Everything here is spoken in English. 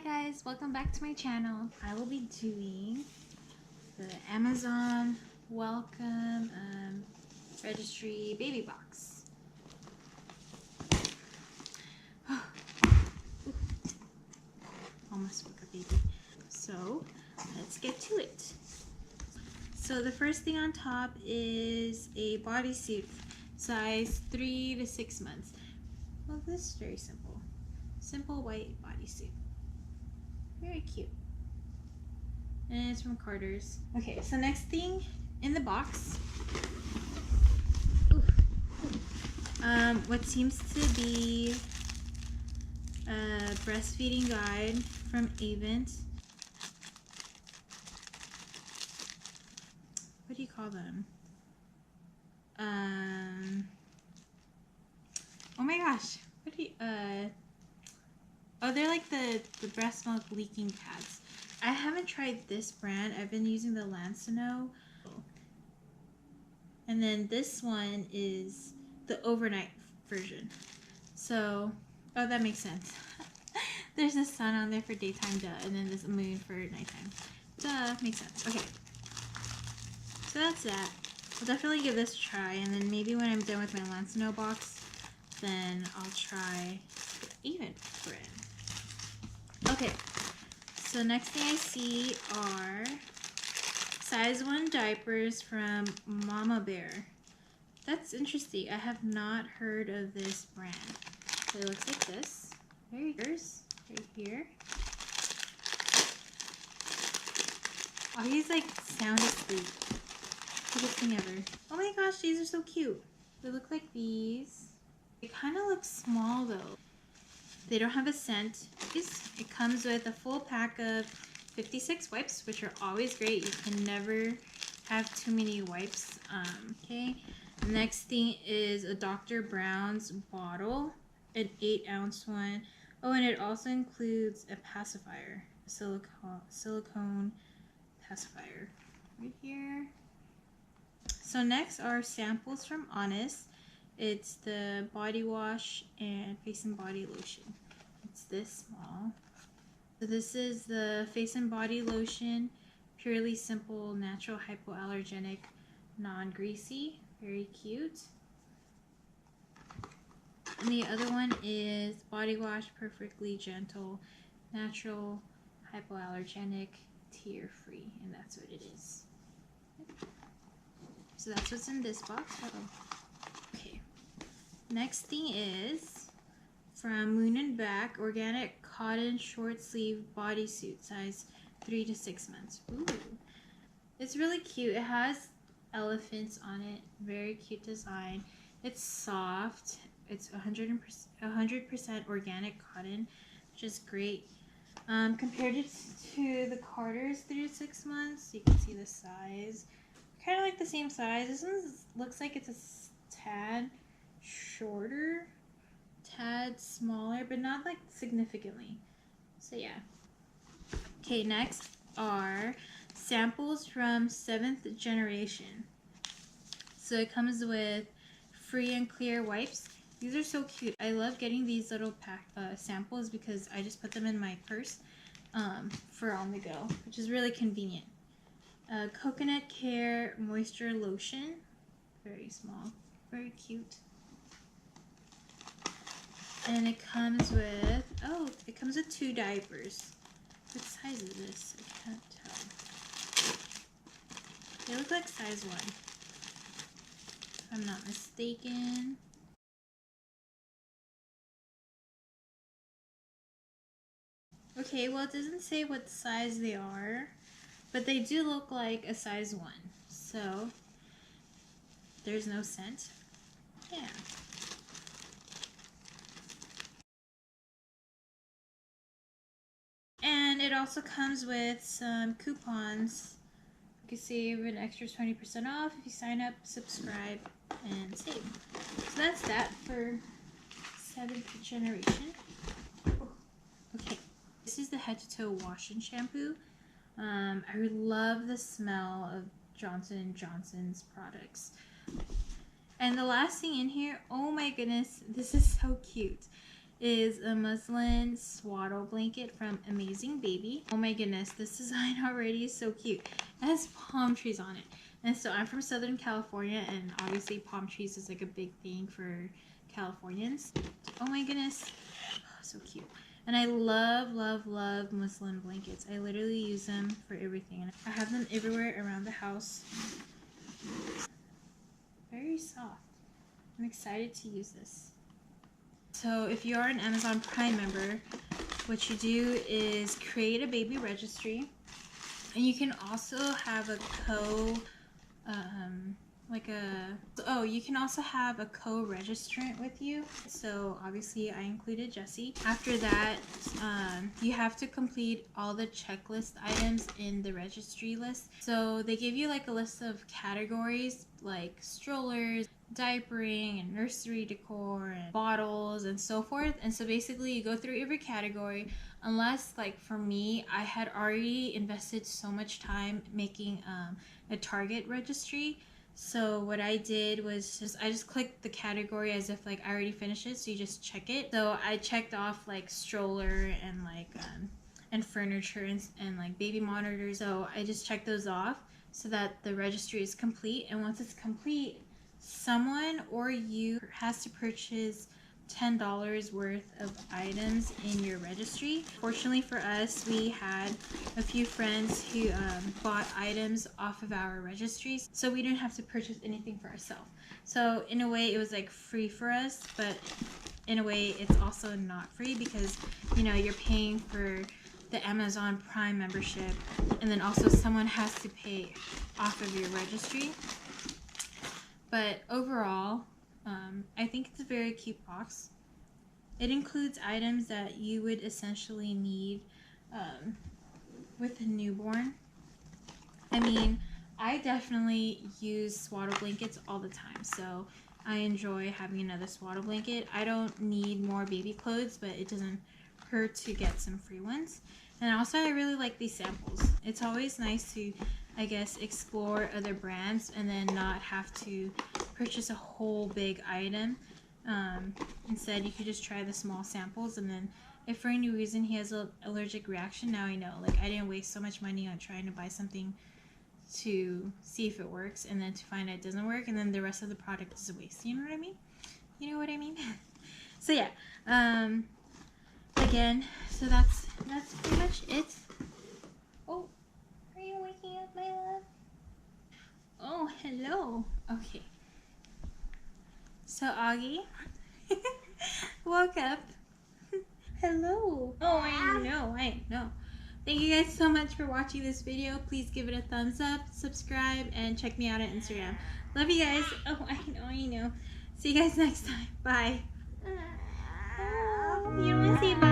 Hi guys, welcome back to my channel. I will be doing the Amazon welcome registry baby box. Almost woke up, baby. So let's get to it. So the first thing on top is a bodysuit size 3 to 6 months. Well, this is very simple. Simple white bodysuit. Very cute. And it's from Carter's. Okay, so next thing in the box. What seems to be a breastfeeding guide from Avent. What do you call them? Oh my gosh. What do you, oh, they're like the breast milk leaking pads. I haven't tried this brand. I've been using the Lancino. And then this one is the overnight version. So, oh, that makes sense. There's a sun on there for daytime, duh, and then this moon for nighttime. Duh, makes sense. Okay. So that's that. I'll definitely give this a try, and then maybe when I'm done with my Lancino box, then I'll try the Avent brand. Okay, so next thing I see are size 1 diapers from Mama Bear. That's interesting. I have not heard of this brand. So it looks like this. There goes, right here. Oh, he's like sound asleep. Cutest thing ever. Oh my gosh, these are so cute. They look like these. They kind of look small though. They don't have a scent. It comes with a full pack of 56 wipes, which are always great. You can never have too many wipes. Okay. The next thing is a Dr. Brown's bottle, an 8-ounce one. Oh, and it also includes a pacifier, a silicone pacifier right here. So next are samples from Honest. It's the body wash and face and body lotion. It's this small. So this is the face and body lotion, purely simple, natural, hypoallergenic, non-greasy. Very cute. And the other one is body wash, perfectly gentle, natural, hypoallergenic, tear-free, and that's what it is. So that's what's in this box. Okay. Next thing is from Lumen Back, organic cotton short sleeve bodysuit, size 3 to 6 months. Ooh. It's really cute. It has elephants on it. Very cute design. It's soft. It's 100% organic cotton, which is great. Compared it to the Carter's 3 to 6 months, you can see the size. Kind of like the same size. This one looks like it's a tad shorter, tad smaller, but not like significantly. So yeah. Okay, next are samples from 7th generation. So it comes with free and clear wipes. These are so cute. I love getting these little samples because I just put them in my purse for on the go, which is really convenient. Coconut Care Moisture Lotion. Very small. Very cute. And it comes with, oh, it comes with 2 diapers. What size is this? I can't tell. They look like size 1, if I'm not mistaken. Okay, well, it doesn't say what size they are, but they do look like a size 1. So, there's no scent. Yeah. And it also comes with some coupons. You can save an extra 20% off if you sign up, subscribe, and save. So that's that for 7th generation. Okay, this is the head to toe wash and shampoo. I love the smell of Johnson & Johnson's products. And the last thing in here, oh my goodness, this is so cute. is a muslin swaddle blanket from Amazing Baby. Oh my goodness, this design already is so cute. It has palm trees on it. And so I'm from Southern California, and obviously palm trees is like a big thing for Californians. Oh my goodness, oh, so cute. And I love, love, love muslin blankets. I literally use them for everything. I have them everywhere around the house. Very soft. I'm excited to use this. So if you are an Amazon Prime member, what you do is create a baby registry. And you can also have a you can also have a co-registrant with you. So obviously I included Jessie. After that, you have to complete all the checklist items in the registry list. So they give you like a list of categories like strollers, diapering, and nursery decor, and bottles, and so forth. And so basically you go through every category, unless, like for me, I had already invested so much time making a Target registry. So what I did was I just clicked the category as if like I already finished it, so you just check it. So I checked off like stroller and like and furniture and like baby monitors. So I just checked those off so that the registry is complete. And once it's complete, someone or you has to purchase $10 worth of items in your registry. Fortunately for us, we had a few friends who bought items off of our registries, so we didn't have to purchase anything for ourselves. So in a way, it was like free for us, but in a way, it's also not free because, you know, you're paying for the Amazon Prime membership, and then also someone has to pay off of your registry. But overall, I think it's a very cute box. It includes items that you would essentially need with a newborn. I mean, I definitely use swaddle blankets all the time, so I enjoy having another swaddle blanket. I don't need more baby clothes, but it doesn't hurt to get some free ones. And also, I really like these samples. It's always nice to, I guess, explore other brands and then not have to purchase a whole big item. Instead, you could just try the small samples, and then if for any reason he has an allergic reaction, now I know. Like, I didn't waste so much money on trying to buy something to see if it works and then to find out it doesn't work, and then the rest of the product is a waste. You know what I mean? You know what I mean? So yeah, again, so that's pretty much it. Oh, are you waking up, my love? Oh, hello. Okay. So Augie woke up. Hello. Oh, I know. Thank you guys so much for watching this video. Please give it a thumbs up, subscribe, and check me out on Instagram. Love you guys. Oh, I know. See you guys next time. Bye. Oh, you don't want to say bye?